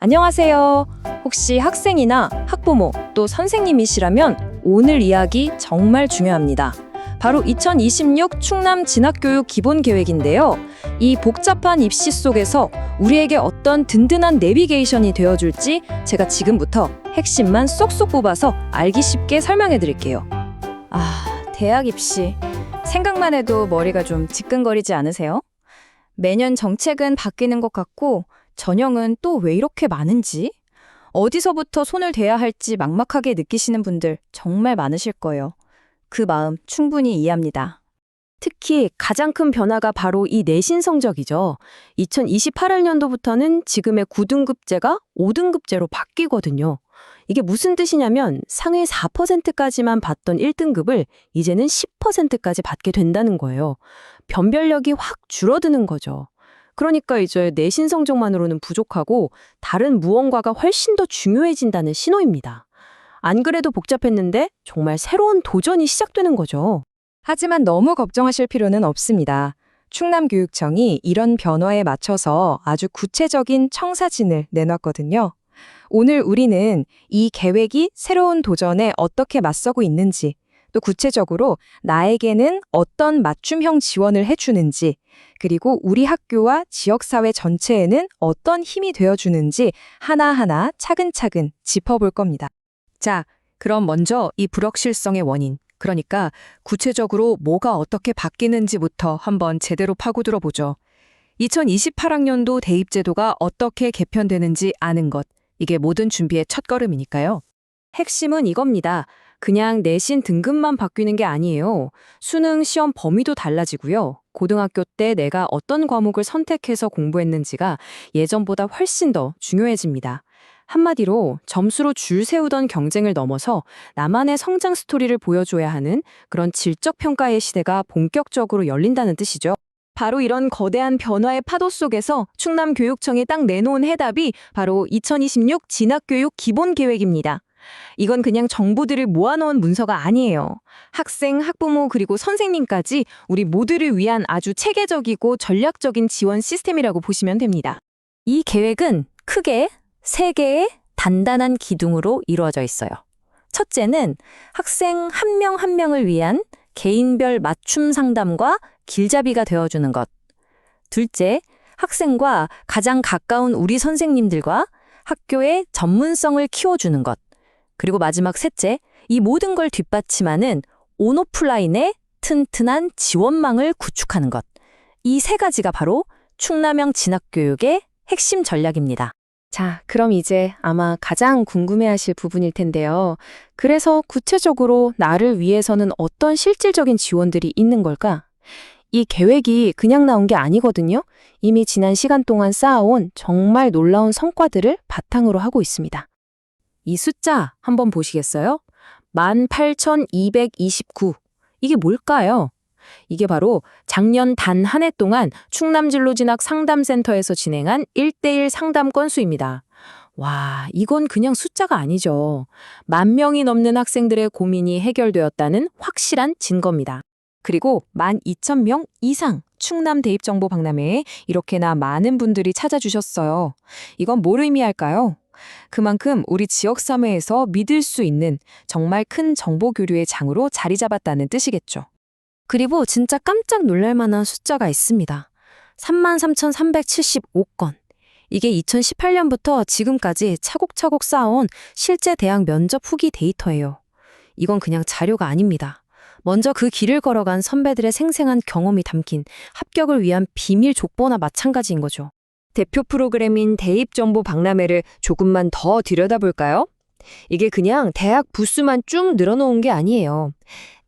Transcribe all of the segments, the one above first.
안녕하세요. 혹시 학생이나 학부모 또 선생님이시라면 오늘 이야기 정말 중요합니다. 바로 2026 충남 진학교육 기본계획인데요. 이 복잡한 입시 속에서 우리에게 어떤 든든한 내비게이션이 되어줄지 제가 지금부터 핵심만 쏙쏙 뽑아서 알기 쉽게 설명해 드릴게요. 대학 입시. 생각만 해도 머리가 좀 지끈거리지 않으세요? 매년 정책은 바뀌는 것 같고 전형은 또 왜 이렇게 많은지? 어디서부터 손을 대야 할지 막막하게 느끼시는 분들 정말 많으실 거예요. 그 마음 충분히 이해합니다. 특히 가장 큰 변화가 바로 이 내신 성적이죠. 2028학년도부터는 지금의 9등급제가 5등급제로 바뀌거든요. 이게 무슨 뜻이냐면 상위 4%까지만 받던 1등급을 이제는 10%까지 받게 된다는 거예요. 변별력이 확 줄어드는 거죠. 그러니까 이제 내신 성적만으로는 부족하고 다른 무언가가 훨씬 더 중요해진다는 신호입니다. 안 그래도 복잡했는데 정말 새로운 도전이 시작되는 거죠. 하지만 너무 걱정하실 필요는 없습니다. 충남교육청이 이런 변화에 맞춰서 아주 구체적인 청사진을 내놨거든요. 오늘 우리는 이 계획이 새로운 도전에 어떻게 맞서고 있는지, 또 구체적으로 나에게는 어떤 맞춤형 지원을 해주는지, 그리고 우리 학교와 지역사회 전체에는 어떤 힘이 되어주는지 하나하나 차근차근 짚어볼 겁니다. 자, 그럼 먼저 이 불확실성의 원인, 그러니까 구체적으로 뭐가 어떻게 바뀌는지부터 한번 제대로 파고들어 보죠. 2028학년도 대입제도가 어떻게 개편되는지 아는 것, 이게 모든 준비의 첫걸음이니까요. 핵심은 이겁니다. 그냥 내신 등급만 바뀌는 게 아니에요. 수능 시험 범위도 달라지고요. 고등학교 때 내가 어떤 과목을 선택해서 공부했는지가 예전보다 훨씬 더 중요해집니다. 한마디로 점수로 줄 세우던 경쟁을 넘어서 나만의 성장 스토리를 보여줘야 하는 그런 질적 평가의 시대가 본격적으로 열린다는 뜻이죠. 바로 이런 거대한 변화의 파도 속에서 충남교육청이 딱 내놓은 해답이 바로 2026 진학교육 기본계획입니다. 이건 그냥 정보들을 모아놓은 문서가 아니에요. 학생, 학부모 그리고 선생님까지 우리 모두를 위한 아주 체계적이고 전략적인 지원 시스템이라고 보시면 됩니다. 이 계획은 크게 3개의 단단한 기둥으로 이루어져 있어요. 첫째는 학생 한 명 한 명을 위한 개인별 맞춤 상담과 길잡이가 되어주는 것. 둘째, 학생과 가장 가까운 우리 선생님들과 학교의 전문성을 키워주는 것. 그리고 마지막 셋째, 이 모든 걸 뒷받침하는 온오프라인의 튼튼한 지원망을 구축하는 것. 이 3가지가 바로 충남형 진학교육의 핵심 전략입니다. 자, 그럼 이제 아마 가장 궁금해하실 부분일 텐데요. 그래서 구체적으로 나를 위해서는 어떤 실질적인 지원들이 있는 걸까? 이 계획이 그냥 나온 게 아니거든요. 이미 지난 시간 동안 쌓아온 정말 놀라운 성과들을 바탕으로 하고 있습니다. 이 숫자 한번 보시겠어요? 18,229. 이게 뭘까요? 이게 바로 작년 단 한 해 동안 충남진로진학 상담센터에서 진행한 1:1 상담 건수입니다. 와, 이건 그냥 숫자가 아니죠. 10,000명이 넘는 학생들의 고민이 해결되었다는 확실한 증거입니다. 그리고 12,000명 이상 충남 대입정보 박람회에 이렇게나 많은 분들이 찾아주셨어요. 이건 뭘 의미할까요? 그만큼 우리 지역사회에서 믿을 수 있는 정말 큰 정보 교류의 장으로 자리 잡았다는 뜻이겠죠. 그리고 진짜 깜짝 놀랄 만한 숫자가 있습니다. 33,375건. 이게 2018년부터 지금까지 차곡차곡 쌓아온 실제 대학 면접 후기 데이터예요. 이건 그냥 자료가 아닙니다. 먼저 그 길을 걸어간 선배들의 생생한 경험이 담긴 합격을 위한 비밀 족보나 마찬가지인 거죠. 대표 프로그램인 대입정보 박람회를 조금만 더 들여다볼까요? 이게 그냥 대학 부스만 쭉 늘어놓은 게 아니에요.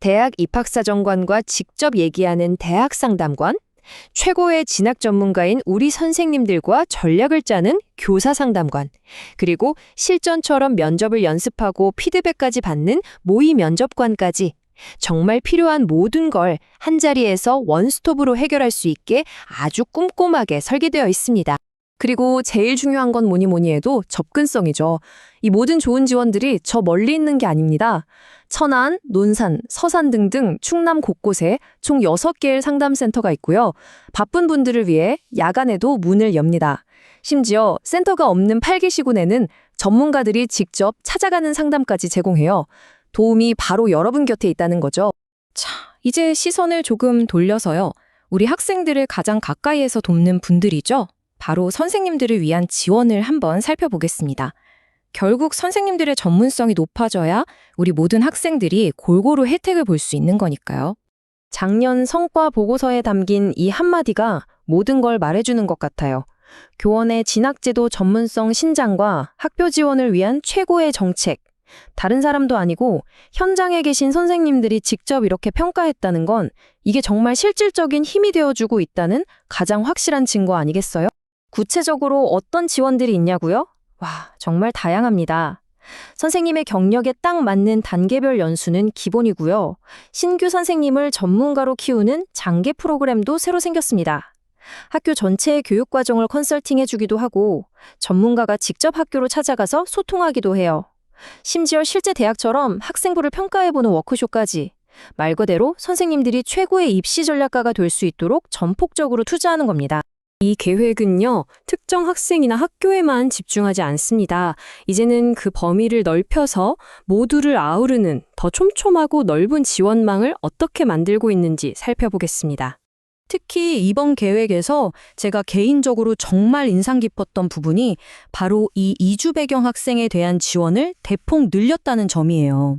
대학 입학사정관과 직접 얘기하는 대학 상담관, 최고의 진학 전문가인 우리 선생님들과 전략을 짜는 교사 상담관, 그리고 실전처럼 면접을 연습하고 피드백까지 받는 모의 면접관까지 정말 필요한 모든 걸 한자리에서 원스톱으로 해결할 수 있게 아주 꼼꼼하게 설계되어 있습니다. 그리고 제일 중요한 건 뭐니 해도 접근성이죠. 이 모든 좋은 지원들이 저 멀리 있는 게 아닙니다. 천안, 논산, 서산 등등 충남 곳곳에 총 6개의 상담센터가 있고요. 바쁜 분들을 위해 야간에도 문을 엽니다. 심지어 센터가 없는 8기 시군에는 전문가들이 직접 찾아가는 상담까지 제공해요. 도움이 바로 여러분 곁에 있다는 거죠. 자, 이제 시선을 조금 돌려서요. 우리 학생들을 가장 가까이에서 돕는 분들이죠. 바로 선생님들을 위한 지원을 한번 살펴보겠습니다. 결국 선생님들의 전문성이 높아져야 우리 모든 학생들이 골고루 혜택을 볼 수 있는 거니까요. 작년 성과 보고서에 담긴 이 한마디가 모든 걸 말해주는 것 같아요. 교원의 진학제도 전문성 신장과 학교 지원을 위한 최고의 정책. 다른 사람도 아니고 현장에 계신 선생님들이 직접 이렇게 평가했다는 건 이게 정말 실질적인 힘이 되어주고 있다는 가장 확실한 증거 아니겠어요? 구체적으로 어떤 지원들이 있냐고요? 와, 정말 다양합니다. 선생님의 경력에 딱 맞는 단계별 연수는 기본이고요. 신규 선생님을 전문가로 키우는 장개 프로그램도 새로 생겼습니다. 학교 전체의 교육 과정을 컨설팅해주기도 하고 전문가가 직접 학교로 찾아가서 소통하기도 해요. 심지어 실제 대학처럼 학생부를 평가해보는 워크숍까지 말 그대로 선생님들이 최고의 입시 전략가가 될 수 있도록 전폭적으로 투자하는 겁니다. 이 계획은요, 특정 학생이나 학교에만 집중하지 않습니다. 이제는 그 범위를 넓혀서 모두를 아우르는 더 촘촘하고 넓은 지원망을 어떻게 만들고 있는지 살펴보겠습니다. 특히 이번 계획에서 제가 개인적으로 정말 인상 깊었던 부분이 바로 이 이주 배경 학생에 대한 지원을 대폭 늘렸다는 점이에요.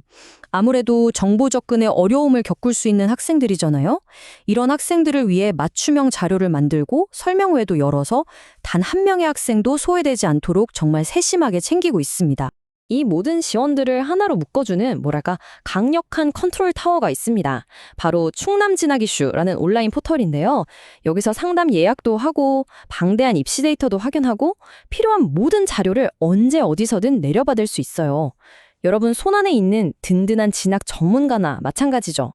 아무래도 정보 접근에 어려움을 겪을 수 있는 학생들이잖아요. 이런 학생들을 위해 맞춤형 자료를 만들고 설명회도 열어서 단 한 명의 학생도 소외되지 않도록 정말 세심하게 챙기고 있습니다. 이 모든 지원들을 하나로 묶어주는 강력한 컨트롤 타워가 있습니다. 바로 충남 진학 이슈라는 온라인 포털인데요. 여기서 상담 예약도 하고 방대한 입시 데이터도 확인하고 필요한 모든 자료를 언제 어디서든 내려받을 수 있어요. 여러분 손안에 있는 든든한 진학 전문가나 마찬가지죠.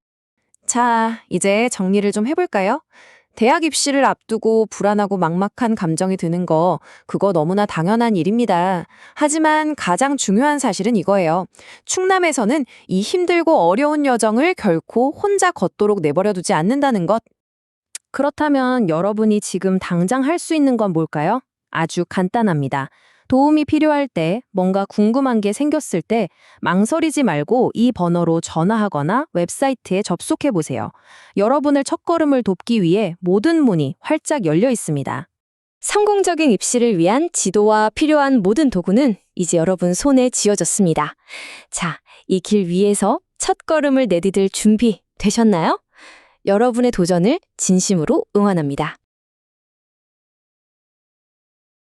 자, 이제 정리를 좀 해볼까요? 대학 입시를 앞두고 불안하고 막막한 감정이 드는 거, 그거 너무나 당연한 일입니다. 하지만 가장 중요한 사실은 이거예요. 충남에서는 이 힘들고 어려운 여정을 결코 혼자 걷도록 내버려두지 않는다는 것. 그렇다면 여러분이 지금 당장 할 수 있는 건 뭘까요? 아주 간단합니다. 도움이 필요할 때, 뭔가 궁금한 게 생겼을 때 망설이지 말고 이 번호로 전화하거나 웹사이트에 접속해 보세요. 여러분을 첫걸음을 돕기 위해 모든 문이 활짝 열려 있습니다. 성공적인 입시를 위한 지도와 필요한 모든 도구는 이제 여러분 손에 쥐어졌습니다. 자, 이 길 위에서 첫걸음을 내디딜 준비 되셨나요? 여러분의 도전을 진심으로 응원합니다.